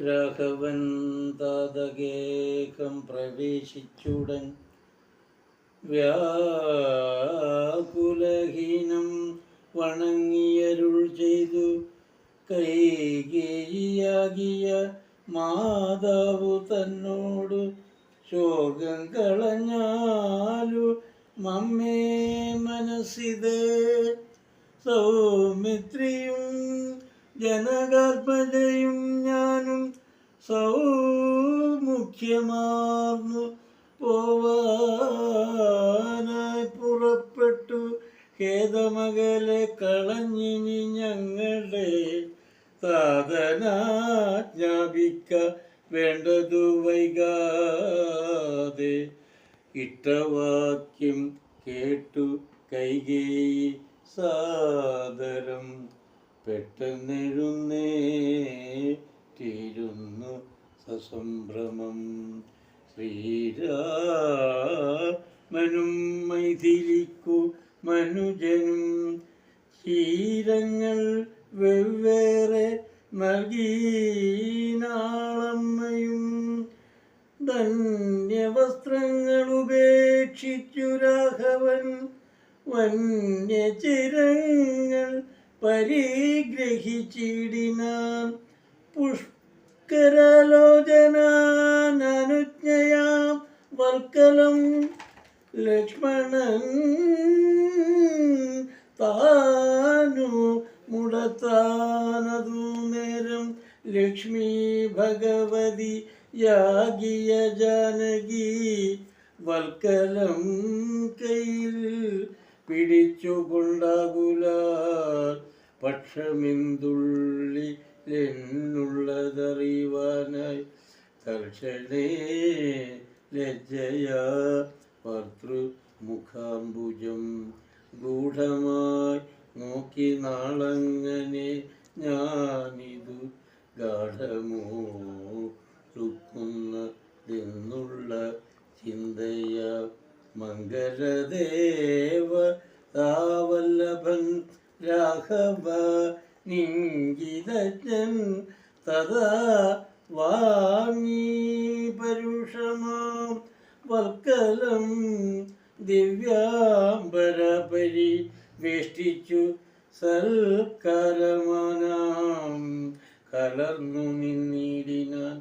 രാഘവൻ താതകേകം പ്രവേശിച്ചുടൻ വ്യാകുലഹീനം വണങ്ങിയരുൾ ചെയ്തു. കൈകേയിയാകിയ മാതാവു തന്നോട് ശോകം കളഞ്ഞാലു മമ്മേ മനസ്സിത് സൗമിത്രിയും ജനകാത്മജയും ഞാനും സൗമുഖ്യമാർന്നു പോവാനായി പുറപ്പെട്ടു. ഖേദമകലെ കളഞ്ഞിനി ഞങ്ങളെ താതനാജ്ഞാപിക്ക വേണ്ടതു വൈകാതെ. ഇഷ്ടവാക്യം കേട്ടു കൈകേയി സാദരം പെട്ടെന്നെഴുന്നേറ്റിരുന്നു സസംഭ്രമം. ശ്രീരാമനും മൈഥിലിക്കു മനുജനും ക്ഷീരങ്ങൾ വെവ്വേറെ നൽകീനാളമ്മയും. ധന്യവസ്ത്രങ്ങൾ ഉപേക്ഷിച്ചു രാഘവൻ വന്യചിരങ്ങൾ പരിഗ്രഹിച്ചിടിനാൻ. പുഷ്കരലോചനാനുജ്ഞയാം വൽക്കലം ലക്ഷ്മണൻ താനു മുടത്താനതു നേരം ലക്ഷ്മി ഭഗവതി യാകിയ ജാനകി വൽക്കലം കയ്യിൽ പിടിച്ചുകൊണ്ടാകുലാൽ പക്ഷമെന്തുള്ളിലെന്നുള്ളതറിയുവാനായി തൽക്ഷണേ ലജ്ജയാ ഭർതൃമുഖാംബുജം ഗൂഢമായി നോക്കി നാളങ്ങനെ ഞാനിതു ഗാഠമോടുക്കുന്നതെന്നുള്ള ചിന്തയ. മംഗലദേവ താവല്ലഭൻ രാഘവ നിങ്കിതജ്ഞൻ തഥാ വാങ്ങി പരുഷമാം വൽക്കലം ദിവ്യാംബരപരി വേഷ്ടിച്ചു സൽക്കരമാനാം കലർന്നു നിന്നിടിനാൻ.